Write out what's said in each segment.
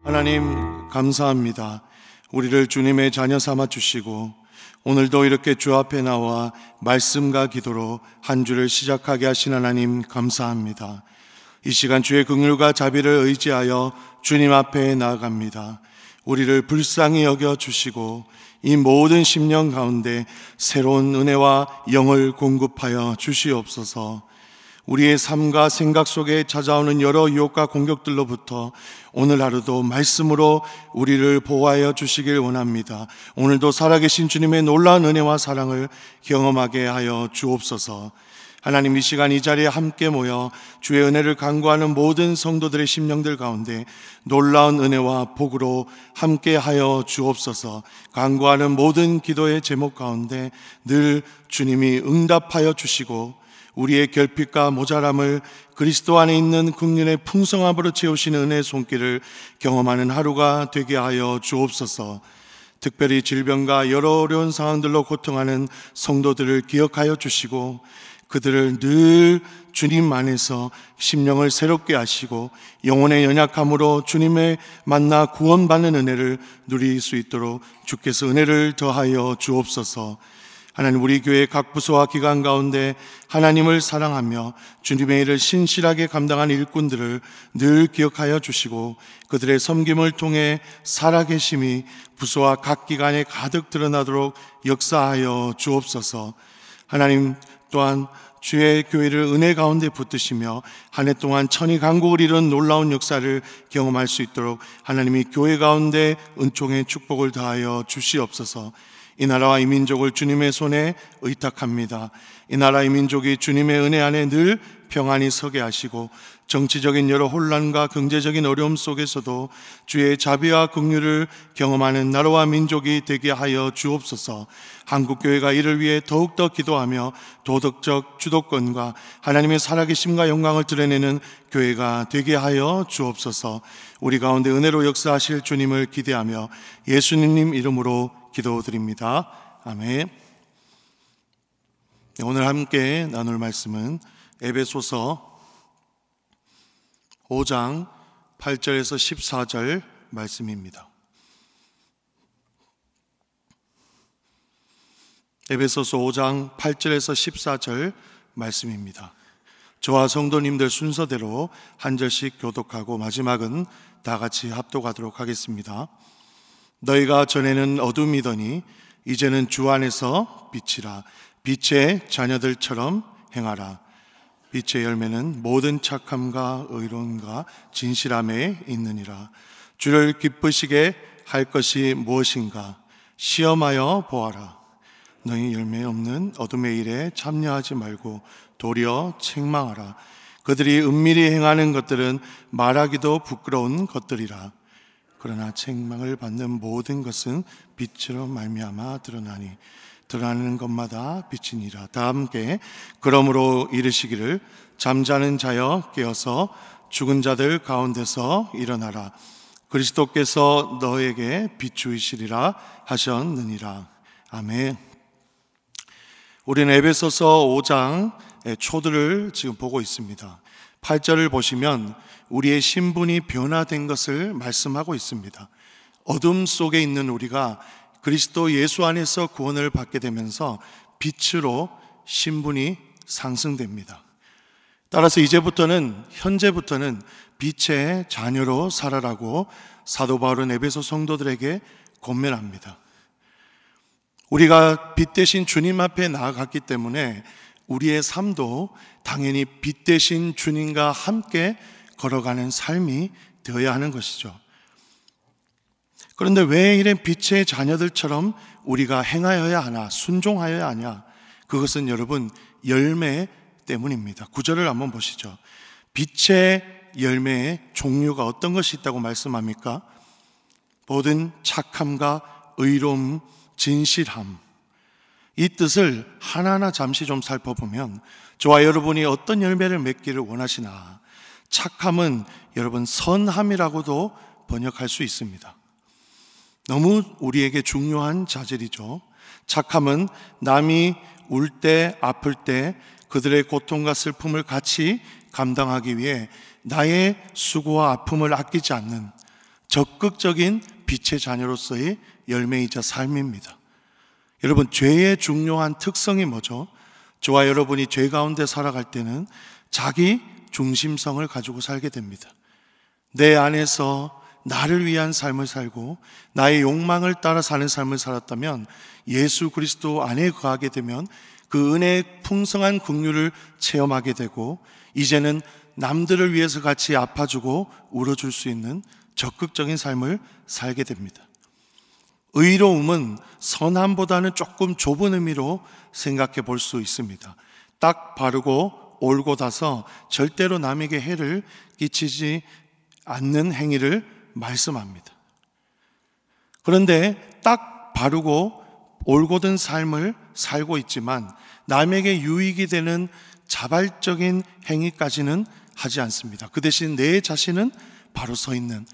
하나님 감사합니다. 우리를 주님의 자녀 삼아 주시고 오늘도 이렇게 주 앞에 나와 말씀과 기도로 한 주를 시작하게 하신 하나님 감사합니다. 이 시간 주의 긍휼과 자비를 의지하여 주님 앞에 나아갑니다. 우리를 불쌍히 여겨 주시고 이 모든 심령 가운데 새로운 은혜와 영을 공급하여 주시옵소서. 우리의 삶과 생각 속에 찾아오는 여러 유혹과 공격들로부터 오늘 하루도 말씀으로 우리를 보호하여 주시길 원합니다. 오늘도 살아계신 주님의 놀라운 은혜와 사랑을 경험하게 하여 주옵소서. 하나님, 이 시간 이 자리에 함께 모여 주의 은혜를 간구하는 모든 성도들의 심령들 가운데 놀라운 은혜와 복으로 함께 하여 주옵소서. 간구하는 모든 기도의 제목 가운데 늘 주님이 응답하여 주시고 우리의 결핍과 모자람을 그리스도 안에 있는 긍휼의 풍성함으로 채우시는 은혜의 손길을 경험하는 하루가 되게 하여 주옵소서. 특별히 질병과 여러 어려운 상황들로 고통하는 성도들을 기억하여 주시고 그들을 늘 주님 안에서 심령을 새롭게 하시고 영혼의 연약함으로 주님의 만나 구원받는 은혜를 누릴 수 있도록 주께서 은혜를 더하여 주옵소서. 하나님, 우리 교회 각 부서와 기관 가운데 하나님을 사랑하며 주님의 일을 신실하게 감당한 일꾼들을 늘 기억하여 주시고 그들의 섬김을 통해 살아계심이 부서와 각 기관에 가득 드러나도록 역사하여 주옵소서. 하나님, 또한 주의 교회를 은혜 가운데 붙드시며 한 해 동안 천이 강국을 이룬 놀라운 역사를 경험할 수 있도록 하나님이 교회 가운데 은총의 축복을 다하여 주시옵소서. 이 나라와 이 민족을 주님의 손에 의탁합니다. 이 나라 이 민족이 주님의 은혜 안에 늘 평안히 서게 하시고 정치적인 여러 혼란과 경제적인 어려움 속에서도 주의 자비와 긍휼을 경험하는 나라와 민족이 되게 하여 주옵소서. 한국교회가 이를 위해 더욱더 기도하며 도덕적 주도권과 하나님의 살아계심과 영광을 드러내는 교회가 되게 하여 주옵소서. 우리 가운데 은혜로 역사하실 주님을 기대하며 예수님 이름으로 기도드립니다. 아멘. 오늘 함께 나눌 말씀은 에베소서 5장 8절에서 14절 말씀입니다. 에베소서 5장 8절에서 14절 말씀입니다. 저와 성도님들 순서대로 한 절씩 교독하고 마지막은 다 같이 합독하도록 하겠습니다. 너희가 전에는 어둠이더니 이제는 주 안에서 빛이라. 빛의 자녀들처럼 행하라. 빛의 열매는 모든 착함과 의로움과 진실함에 있느니라. 주를 기쁘시게 할 것이 무엇인가 시험하여 보아라. 너희 열매 없는 어둠의 일에 참여하지 말고 도리어 책망하라. 그들이 은밀히 행하는 것들은 말하기도 부끄러운 것들이라. 그러나 책망을 받는 모든 것은 빛으로 말미암아 드러나니 드러나는 것마다 빛이니라. 다 함께 그러므로 이르시기를 잠자는 자여 깨어서 죽은 자들 가운데서 일어나라. 그리스도께서 너에게 비추이시리라 하셨느니라. 아멘. 우리는 에베소서 5장의 초들을 지금 보고 있습니다. 8절을 보시면 우리의 신분이 변화된 것을 말씀하고 있습니다. 어둠 속에 있는 우리가 그리스도 예수 안에서 구원을 받게 되면서 빛으로 신분이 상승됩니다. 따라서 현재부터는 빛의 자녀로 살아라고 사도 바울은 에베소 성도들에게 권면합니다. 우리가 빛 대신 주님 앞에 나아갔기 때문에 우리의 삶도 당연히 빛 대신 주님과 함께 걸어가는 삶이 되어야 하는 것이죠. 그런데 왜 이런 빛의 자녀들처럼 우리가 행하여야 하나, 순종하여야 하냐? 그것은 여러분 열매 때문입니다. 9절을 한번 보시죠. 빛의 열매의 종류가 어떤 것이 있다고 말씀합니까? 모든 착함과 의로움, 진실함. 이 뜻을 하나하나 잠시 좀 살펴보면 저와 여러분이 어떤 열매를 맺기를 원하시나? 착함은 여러분 선함이라고도 번역할 수 있습니다. 너무 우리에게 중요한 자질이죠. 착함은 남이 울 때, 아플 때 그들의 고통과 슬픔을 같이 감당하기 위해 나의 수고와 아픔을 아끼지 않는 적극적인 빛의 자녀로서의 열매이자 삶입니다. 여러분, 죄의 중요한 특성이 뭐죠? 저와 여러분이 죄 가운데 살아갈 때는 자기 중심성을 가지고 살게 됩니다. 내 안에서 나를 위한 삶을 살고 나의 욕망을 따라 사는 삶을 살았다면 예수 그리스도 안에 거하게 되면 그 은혜의 풍성한 긍휼을 체험하게 되고 이제는 남들을 위해서 같이 아파주고 울어줄 수 있는 적극적인 삶을 살게 됩니다. 의로움은 선함보다는 조금 좁은 의미로 생각해 볼 수 있습니다. 딱 바르고 올곧아서 절대로 남에게 해를 끼치지 않는 행위를 말씀합니다. 그런데 딱 바르고 올곧은 삶을 살고 있지만 남에게 유익이 되는 자발적인 행위까지는 하지 않습니다. 그 대신 내 자신은 바로 서 있는,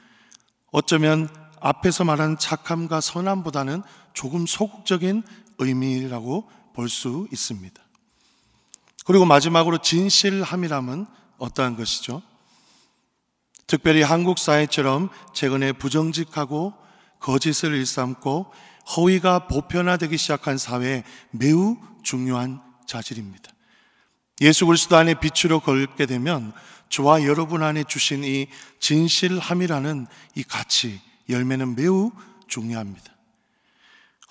어쩌면 앞에서 말한 착함과 선함보다는 조금 소극적인 의미라고 볼 수 있습니다. 그리고 마지막으로 진실함이라면 어떠한 것이죠? 특별히 한국 사회처럼 최근에 부정직하고 거짓을 일삼고 허위가 보편화되기 시작한 사회에 매우 중요한 자질입니다. 예수 그리스도 안에 빛으로 걸게 되면 저와 여러분 안에 주신 이 진실함이라는 이 가치, 열매는 매우 중요합니다.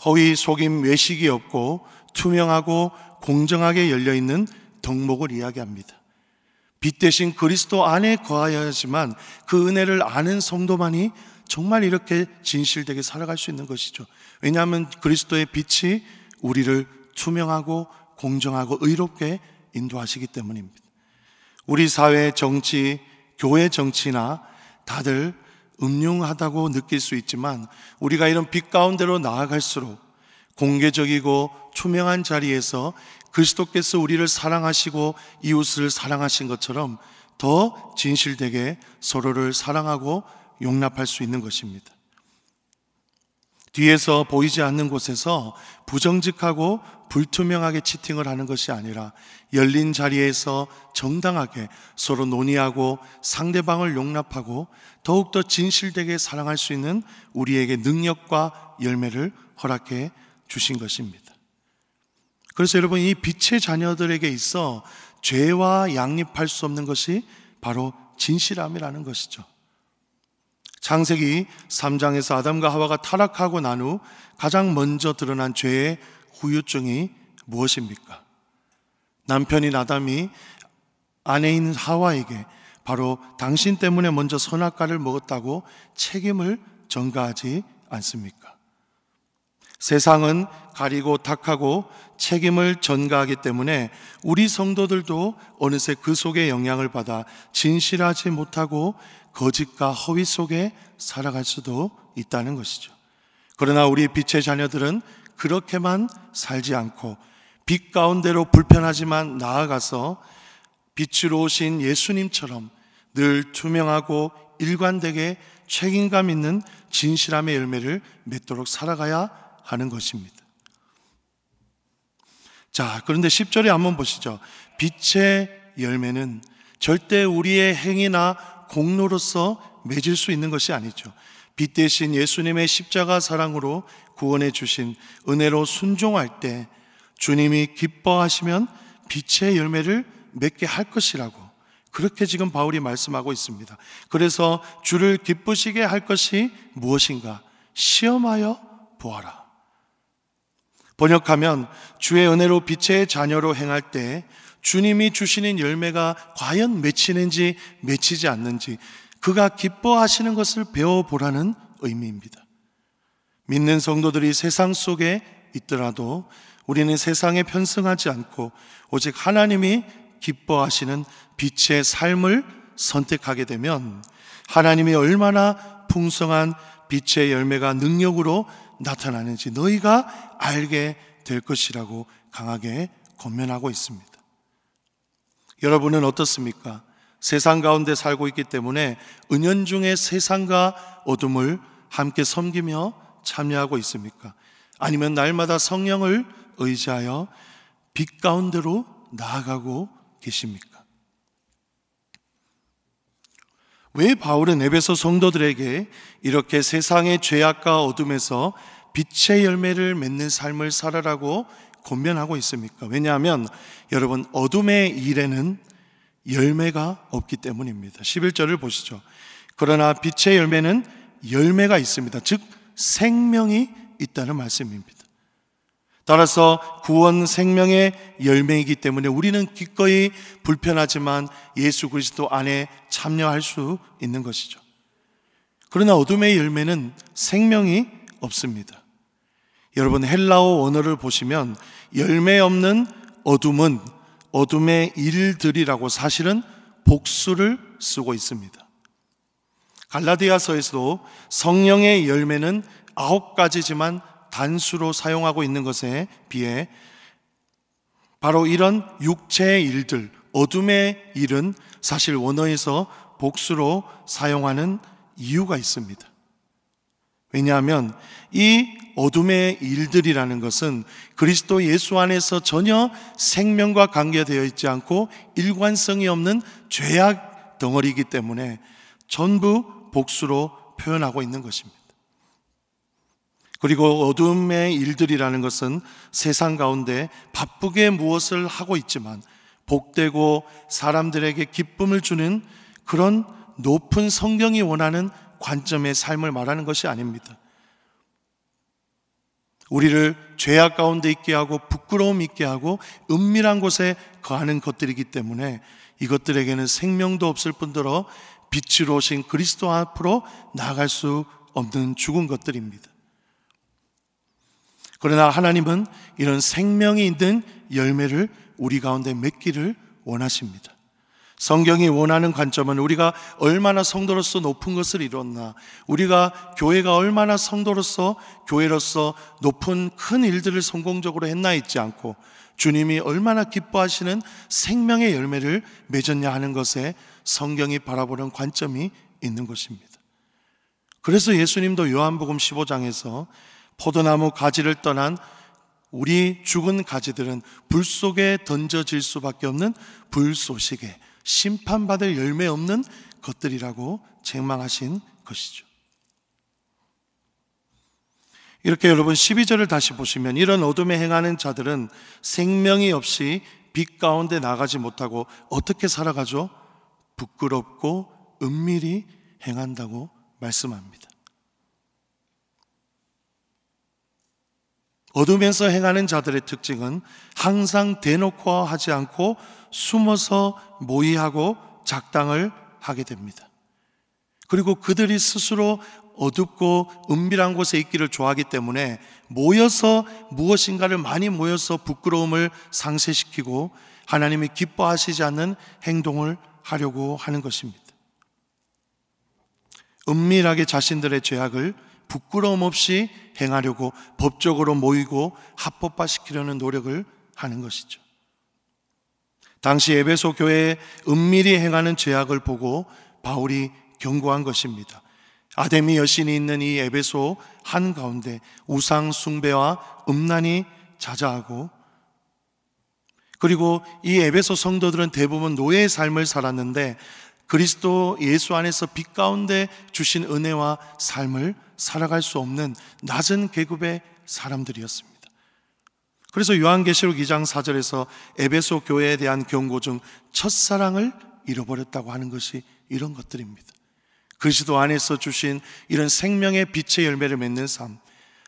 허위, 속임, 외식이 없고 투명하고 공정하게 열려있는 덕목을 이야기합니다. 빛 대신 그리스도 안에 거하여야지만 그 은혜를 아는 성도만이 정말 이렇게 진실되게 살아갈 수 있는 것이죠. 왜냐하면 그리스도의 빛이 우리를 투명하고 공정하고 의롭게 인도하시기 때문입니다. 우리 사회 정치, 교회 정치나 다들 음흉하다고 느낄 수 있지만 우리가 이런 빛 가운데로 나아갈수록 공개적이고 투명한 자리에서 그리스도께서 우리를 사랑하시고 이웃을 사랑하신 것처럼 더 진실되게 서로를 사랑하고 용납할 수 있는 것입니다. 뒤에서 보이지 않는 곳에서 부정직하고 불투명하게 치팅을 하는 것이 아니라 열린 자리에서 정당하게 서로 논의하고 상대방을 용납하고 더욱더 진실되게 사랑할 수 있는 우리에게 능력과 열매를 허락해 주신 것입니다. 그래서 여러분, 이 빛의 자녀들에게 있어 죄와 양립할 수 없는 것이 바로 진실함이라는 것이죠. 창세기 3장에서 아담과 하와가 타락하고 난 후 가장 먼저 드러난 죄의 후유증이 무엇입니까? 남편인 아담이 아내인 하와에게 바로 당신 때문에 먼저 선악과를 먹었다고 책임을 전가하지 않습니까? 세상은 가리고 탁하고 책임을 전가하기 때문에 우리 성도들도 어느새 그 속에 영향을 받아 진실하지 못하고 거짓과 허위 속에 살아갈 수도 있다는 것이죠. 그러나 우리 빛의 자녀들은 그렇게만 살지 않고 빛 가운데로 불편하지만 나아가서 빛으로 오신 예수님처럼 늘 투명하고 일관되게 책임감 있는 진실함의 열매를 맺도록 살아가야 하는 것입니다. 자, 그런데 10절에 한번 보시죠. 빛의 열매는 절대 우리의 행위나 공로로서 맺을 수 있는 것이 아니죠. 빛 대신 예수님의 십자가 사랑으로 구원해 주신 은혜로 순종할 때 주님이 기뻐하시면 빛의 열매를 맺게 할 것이라고, 그렇게 지금 바울이 말씀하고 있습니다. 그래서 주를 기쁘시게 할 것이 무엇인가? 시험하여 보아라. 번역하면 주의 은혜로 빛의 자녀로 행할 때 주님이 주시는 열매가 과연 맺히는지 맺히지 않는지 그가 기뻐하시는 것을 배워보라는 의미입니다. 믿는 성도들이 세상 속에 있더라도 우리는 세상에 편승하지 않고 오직 하나님이 기뻐하시는 빛의 삶을 선택하게 되면 하나님이 얼마나 풍성한 빛의 열매가 능력으로 나타나는지 너희가 알게 될 것이라고 강하게 권면하고 있습니다. 여러분은 어떻습니까? 세상 가운데 살고 있기 때문에 은연중에 세상과 어둠을 함께 섬기며 참여하고 있습니까? 아니면 날마다 성령을 의지하여 빛 가운데로 나아가고 계십니까? 왜 바울은 에베소 성도들에게 이렇게 세상의 죄악과 어둠에서 빛의 열매를 맺는 삶을 살아라고 권면하고 있습니까? 왜냐하면 여러분, 어둠의 일에는 열매가 없기 때문입니다. 11절을 보시죠. 그러나 빛의 열매는 열매가 있습니다. 즉 생명이 있다는 말씀입니다. 따라서 구원 생명의 열매이기 때문에 우리는 기꺼이 불편하지만 예수 그리스도 안에 참여할 수 있는 것이죠. 그러나 어둠의 열매는 생명이 없습니다. 여러분, 헬라어 원어를 보시면 열매 없는 어둠은 어둠의 일들이라고 사실은 복수를 쓰고 있습니다. 갈라디아서에서도 성령의 열매는 9가지지만 단수로 사용하고 있는 것에 비해 바로 이런 육체의 일들, 어둠의 일은 사실 원어에서 복수로 사용하는 이유가 있습니다. 왜냐하면 이 어둠의 일들이라는 것은 그리스도 예수 안에서 전혀 생명과 관계되어 있지 않고 일관성이 없는 죄악 덩어리이기 때문에 전부 복수로 표현하고 있는 것입니다. 그리고 어둠의 일들이라는 것은 세상 가운데 바쁘게 무엇을 하고 있지만 복되고 사람들에게 기쁨을 주는 그런 높은 성경이 원하는 관점의 삶을 말하는 것이 아닙니다. 우리를 죄악 가운데 있게 하고 부끄러움 있게 하고 은밀한 곳에 거하는 것들이기 때문에 이것들에게는 생명도 없을 뿐더러 빛으로 오신 그리스도 앞으로 나아갈 수 없는 죽은 것들입니다. 그러나 하나님은 이런 생명이 있는 열매를 우리 가운데 맺기를 원하십니다. 성경이 원하는 관점은 우리가 얼마나 성도로서 높은 것을 이뤘나, 우리가 교회가 얼마나 성도로서 교회로서 높은 큰 일들을 성공적으로 했나 있지 않고 주님이 얼마나 기뻐하시는 생명의 열매를 맺었냐 하는 것에 성경이 바라보는 관점이 있는 것입니다. 그래서 예수님도 요한복음 15장에서 포도나무 가지를 떠난 우리 죽은 가지들은 불 속에 던져질 수밖에 없는 불쏘시개, 심판받을 열매 없는 것들이라고 책망하신 것이죠. 이렇게 여러분 12절을 다시 보시면 이런 어둠에 행하는 자들은 생명이 없이 빛 가운데 나가지 못하고 어떻게 살아가죠? 부끄럽고 은밀히 행한다고 말씀합니다. 어둠에서 행하는 자들의 특징은 항상 대놓고 하지 않고 숨어서 모의하고 작당을 하게 됩니다. 그리고 그들이 스스로 어둡고 은밀한 곳에 있기를 좋아하기 때문에 모여서 무엇인가를 많이 모여서 부끄러움을 상쇄시키고 하나님이 기뻐하시지 않는 행동을 하려고 하는 것입니다. 은밀하게 자신들의 죄악을 부끄러움 없이 행하려고 법적으로 모이고 합법화시키려는 노력을 하는 것이죠. 당시 에베소 교회에 은밀히 행하는 죄악을 보고 바울이 경고한 것입니다. 아데미 여신이 있는 이 에베소 한가운데 우상 숭배와 음란이 자자하고, 그리고 이 에베소 성도들은 대부분 노예의 삶을 살았는데 그리스도 예수 안에서 빛 가운데 주신 은혜와 삶을 살아갈 수 없는 낮은 계급의 사람들이었습니다. 그래서 요한계시록 2장 4절에서 에베소 교회에 대한 경고 중 첫사랑을 잃어버렸다고 하는 것이 이런 것들입니다. 그리스도 안에서 주신 이런 생명의 빛의 열매를 맺는 삶,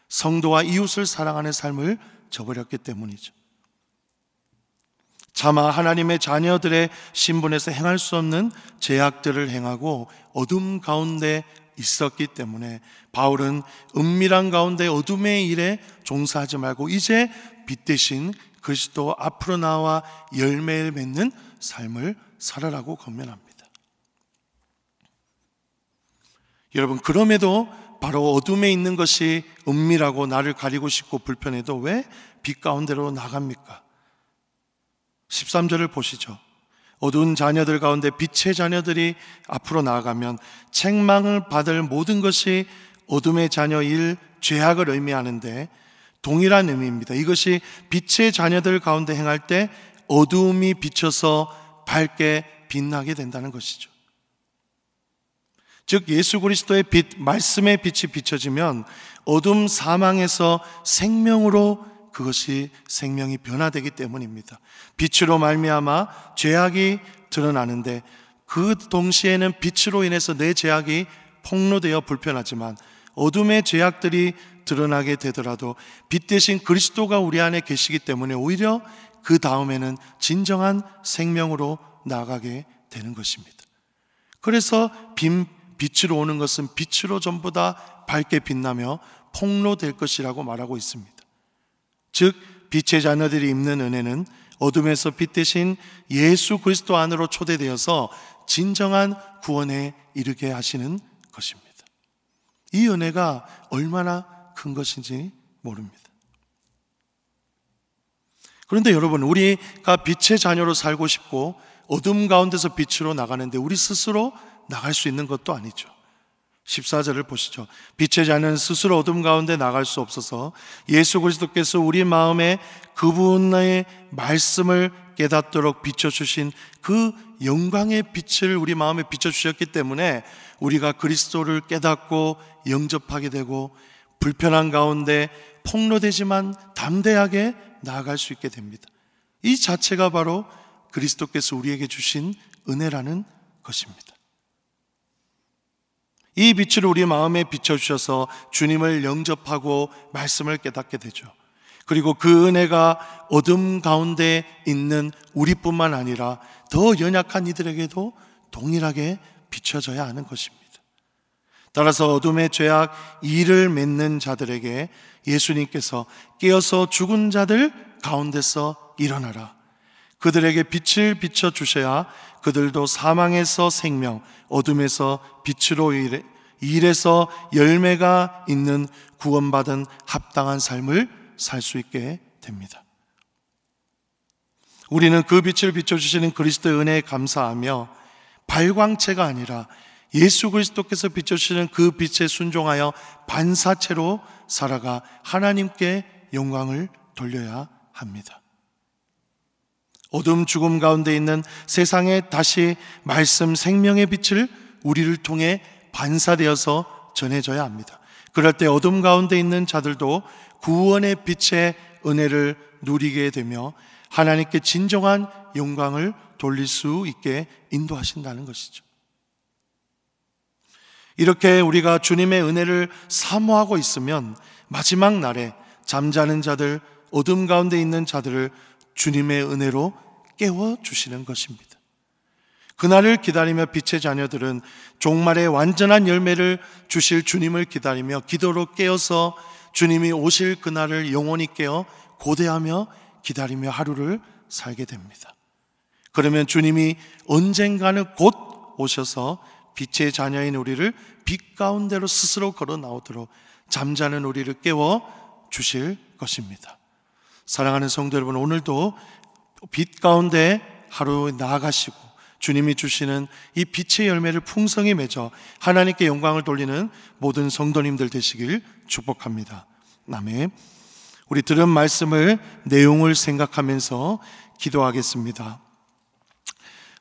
성도와 이웃을 사랑하는 삶을 저버렸기 때문이죠. 차마 하나님의 자녀들의 신분에서 행할 수 없는 죄악들을 행하고 어둠 가운데 있었기 때문에 바울은 은밀한 가운데 어둠의 일에 종사하지 말고 이제 빛 대신 그리스도 앞으로 나와 열매를 맺는 삶을 살아라고 권면합니다. 여러분, 그럼에도 바로 어둠에 있는 것이 은밀하고 나를 가리고 싶고 불편해도 왜 빛 가운데로 나갑니까? 13절을 보시죠. 어두운 자녀들 가운데 빛의 자녀들이 앞으로 나아가면 책망을 받을 모든 것이 어둠의 자녀일 죄악을 의미하는데 동일한 의미입니다. 이것이 빛의 자녀들 가운데 행할 때 어두움이 비쳐서 밝게 빛나게 된다는 것이죠. 즉 예수 그리스도의 빛, 말씀의 빛이 비춰지면 어둠 사망에서 생명으로 그것이 생명이 변화되기 때문입니다. 빛으로 말미암아 죄악이 드러나는데 그 동시에는 빛으로 인해서 내 죄악이 폭로되어 불편하지만 어둠의 죄악들이 드러나게 되더라도 빛 대신 그리스도가 우리 안에 계시기 때문에 오히려 그 다음에는 진정한 생명으로 나아가게 되는 것입니다. 그래서 빛으로 오는 것은 빛으로 전부 다 밝게 빛나며 폭로될 것이라고 말하고 있습니다. 즉 빛의 자녀들이 입는 은혜는 어둠에서 빛 대신 예수 그리스도 안으로 초대되어서 진정한 구원에 이르게 하시는 것입니다. 이 은혜가 얼마나 큰 것인지 모릅니다. 그런데 여러분, 우리가 빛의 자녀로 살고 싶고 어둠 가운데서 빛으로 나가는데 우리 스스로 나갈 수 있는 것도 아니죠. 14절을 보시죠. 빛의 자녀는 스스로 어둠 가운데 나갈 수 없어서 예수 그리스도께서 우리 마음에 그분의 말씀을 깨닫도록 비춰주신 그 영광의 빛을 우리 마음에 비춰주셨기 때문에 우리가 그리스도를 깨닫고 영접하게 되고 불편한 가운데 폭로되지만 담대하게 나아갈 수 있게 됩니다. 이 자체가 바로 그리스도께서 우리에게 주신 은혜라는 것입니다. 이 빛을 우리 마음에 비춰주셔서 주님을 영접하고 말씀을 깨닫게 되죠. 그리고 그 은혜가 어둠 가운데 있는 우리뿐만 아니라 더 연약한 이들에게도 동일하게 비춰져야 하는 것입니다. 따라서 어둠의 죄악 이를 맺는 자들에게 예수님께서 깨어서 죽은 자들 가운데서 일어나라, 그들에게 빛을 비춰주셔야 그들도 사망에서 생명, 어둠에서 빛으로 일해서 열매가 있는 구원받은 합당한 삶을 살 수 있게 됩니다. 우리는 그 빛을 비춰주시는 그리스도의 은혜에 감사하며 발광체가 아니라 예수 그리스도께서 비춰주시는 그 빛에 순종하여 반사체로 살아가 하나님께 영광을 돌려야 합니다. 어둠 죽음 가운데 있는 세상에 다시 말씀 생명의 빛을 우리를 통해 반사되어서 전해져야 합니다. 그럴 때 어둠 가운데 있는 자들도 구원의 빛의 은혜를 누리게 되며 하나님께 진정한 영광을 돌릴 수 있게 인도하신다는 것이죠. 이렇게 우리가 주님의 은혜를 사모하고 있으면 마지막 날에 잠자는 자들, 어둠 가운데 있는 자들을 주님의 은혜로 깨워주시는 것입니다. 그날을 기다리며 빛의 자녀들은 종말의 완전한 열매를 주실 주님을 기다리며 기도로 깨어서 주님이 오실 그날을 영원히 깨어 고대하며 기다리며 하루를 살게 됩니다. 그러면 주님이 언젠가는 곧 오셔서 빛의 자녀인 우리를 빛 가운데로 스스로 걸어 나오도록 잠자는 우리를 깨워 주실 것입니다. 사랑하는 성도 여러분, 오늘도 빛 가운데 하루 나아가시고 주님이 주시는 이 빛의 열매를 풍성히 맺어 하나님께 영광을 돌리는 모든 성도님들 되시길 축복합니다. 아멘. 우리 들은 말씀을 내용을 생각하면서 기도하겠습니다.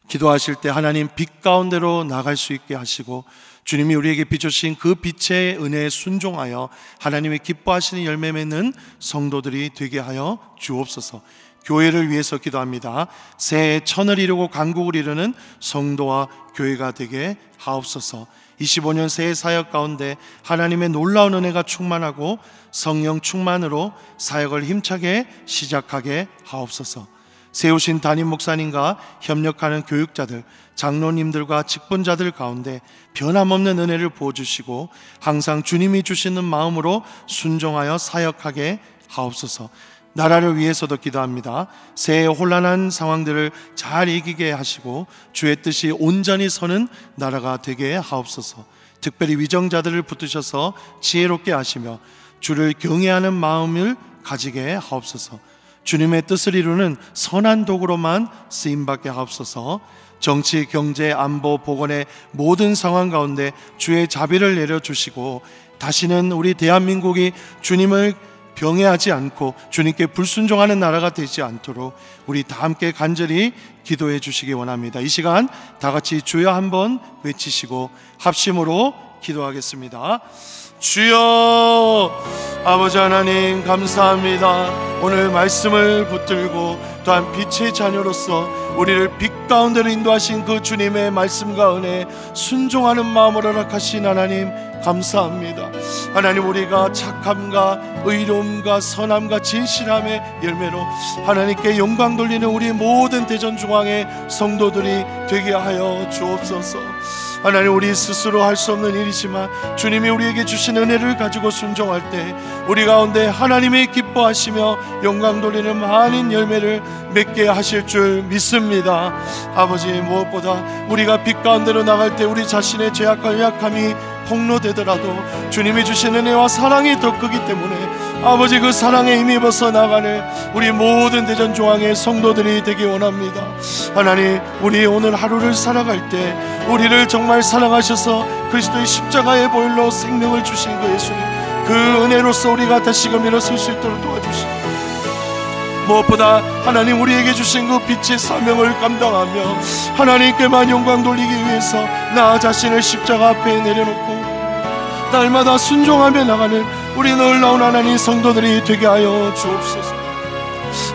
기도하실 때 하나님 빛 가운데로 나갈 수 있게 하시고 주님이 우리에게 비춰주신 그 빛의 은혜에 순종하여 하나님의 기뻐하시는 열매 맺는 성도들이 되게 하여 주옵소서. 교회를 위해서 기도합니다. 새해 천을 이루고 강국을 이루는 성도와 교회가 되게 하옵소서. 25년 새해 사역 가운데 하나님의 놀라운 은혜가 충만하고 성령 충만으로 사역을 힘차게 시작하게 하옵소서. 세우신 담임 목사님과 협력하는 교육자들, 장로님들과 직분자들 가운데 변함없는 은혜를 부어주시고 항상 주님이 주시는 마음으로 순종하여 사역하게 하옵소서. 나라를 위해서도 기도합니다. 새해 혼란한 상황들을 잘 이기게 하시고 주의 뜻이 온전히 서는 나라가 되게 하옵소서. 특별히 위정자들을 붙드셔서 지혜롭게 하시며 주를 경외하는 마음을 가지게 하옵소서. 주님의 뜻을 이루는 선한 도구로만 쓰임받게 하옵소서. 정치, 경제, 안보, 보건의 모든 상황 가운데 주의 자비를 내려주시고 다시는 우리 대한민국이 주님을 병해하지 않고 주님께 불순종하는 나라가 되지 않도록 우리 다 함께 간절히 기도해 주시기 원합니다. 이 시간 다 같이 주여 한번 외치시고 합심으로 기도하겠습니다. 주여, 아버지 하나님 감사합니다. 오늘 말씀을 붙들고 또한 빛의 자녀로서 우리를 빛 가운데로 인도하신 그 주님의 말씀과 은혜에 순종하는 마음으로 허락하신 하나님 감사합니다. 하나님, 우리가 착함과 의로움과 선함과 진실함의 열매로 하나님께 영광 돌리는 우리 모든 대전중앙의 성도들이 되게 하여 주옵소서. 하나님, 우리 스스로 할 수 없는 일이지만 주님이 우리에게 주신 은혜를 가지고 순종할 때 우리 가운데 하나님이 기뻐하시며 영광 돌리는 많은 열매를 맺게 하실 줄 믿습니다. 아버지, 무엇보다 우리가 빛 가운데로 나갈 때 우리 자신의 죄악과 연약함이 폭로되더라도 주님이 주신 은혜와 사랑이 더 크기 때문에 아버지, 그 사랑에 힘입어서 나가는 우리 모든 대전중앙의 성도들이 되기 원합니다. 하나님, 우리 오늘 하루를 살아갈 때 우리를 정말 사랑하셔서 그리스도의 십자가의 보혈로 생명을 주신 그 예수님, 그 은혜로서 우리가 다시금 일어설 수 있도록 도와주시고, 무엇보다 하나님 우리에게 주신 그 빛의 사명을 감당하며 하나님께만 영광 돌리기 위해서 나 자신을 십자가 앞에 내려놓고 날마다 순종하며 나가는 우리 놀라운 하나님 성도들이 되게 하여 주옵소서.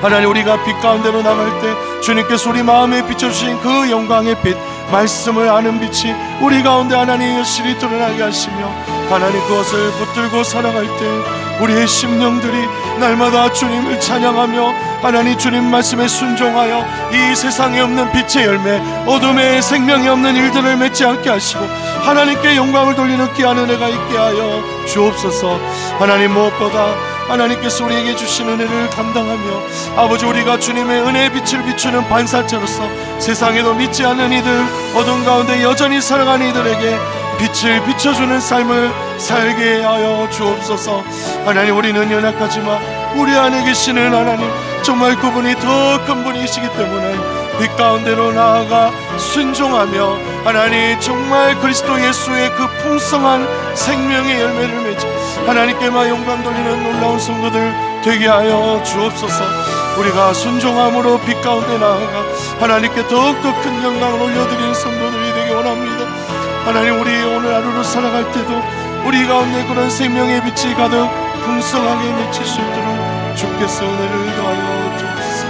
하나님, 우리가 빛 가운데로 나갈 때 주님께서 우리 마음에 비춰주신 그 영광의 빛, 말씀을 아는 빛이 우리 가운데 하나님 여실히 드러나게 하시며 하나님, 그것을 붙들고 살아갈 때 우리의 심령들이 날마다 주님을 찬양하며 하나님 주님 말씀에 순종하여 이 세상에 없는 빛의 열매, 어둠의 생명이 없는 일들을 맺지 않게 하시고 하나님께 영광을 돌리는 귀한 은혜가 있게 하여 주옵소서. 하나님, 무엇보다 하나님께서 우리에게 주신 은혜를 감당하며 아버지, 우리가 주님의 은혜의 빛을 비추는 반사체로서 세상에도 믿지 않는 이들, 어둠 가운데 여전히 살아가는 이들에게 빛을 비춰주는 삶을 살게 하여 주옵소서. 하나님, 우리는 연약하지만 우리 안에 계시는 하나님, 정말 그분이 더 큰 분이시기 때문에 빛 가운데로 나아가 순종하며 하나님 정말 그리스도 예수의 그 풍성한 생명의 열매를 맺어 하나님께만 영광 돌리는 놀라운 성도들 되게 하여 주옵소서. 우리가 순종함으로 빛 가운데 나아가 하나님께 더욱더 큰 영광을 올려드리는 성도들이 되기 원합니다. 하나님, 우리 오늘 하루를 살아갈 때도 우리 가운데 그런 생명의 빛이 가득 풍성하게 맺힐 수 있도록 주께서 은혜를 더하여 주옵소서.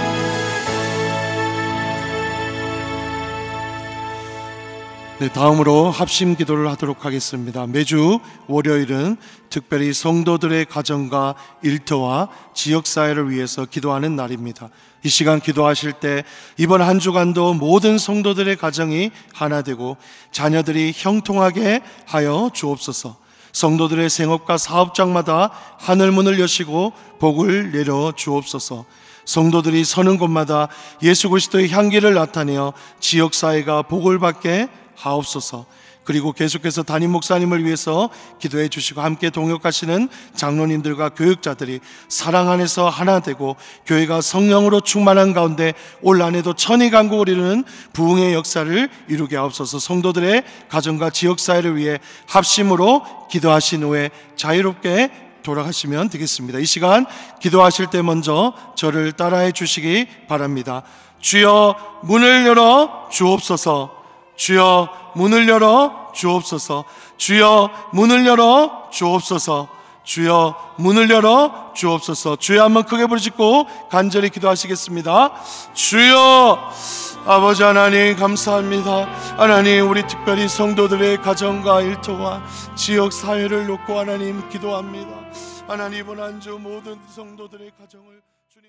네, 다음으로 합심 기도를 하도록 하겠습니다. 매주 월요일은 특별히 성도들의 가정과 일터와 지역사회를 위해서 기도하는 날입니다. 이 시간 기도하실 때 이번 한 주간도 모든 성도들의 가정이 하나 되고 자녀들이 형통하게 하여 주옵소서. 성도들의 생업과 사업장마다 하늘문을 여시고 복을 내려 주옵소서. 성도들이 서는 곳마다 예수 그리스도의 향기를 나타내어 지역사회가 복을 받게 하옵소서. 그리고 계속해서 담임 목사님을 위해서 기도해 주시고 함께 동역하시는 장로님들과 교육자들이 사랑 안에서 하나 되고 교회가 성령으로 충만한 가운데 올 한해도 천이간국을 이루는 부흥의 역사를 이루게 하옵소서. 성도들의 가정과 지역사회를 위해 합심으로 기도하신 후에 자유롭게 돌아가시면 되겠습니다. 이 시간 기도하실 때 먼저 저를 따라해 주시기 바랍니다. 주여, 문을 열어 주옵소서. 주여, 문을 열어 주옵소서. 주여, 문을 열어 주옵소서. 주여, 문을 열어 주옵소서. 주여, 한번 크게 부르짖고 간절히 기도하시겠습니다. 주여, 아버지 하나님 감사합니다. 하나님, 우리 특별히 성도들의 가정과 일터와 지역 사회를 놓고 하나님 기도합니다. 하나님, 이번 한 주 모든 성도들의 가정을 주님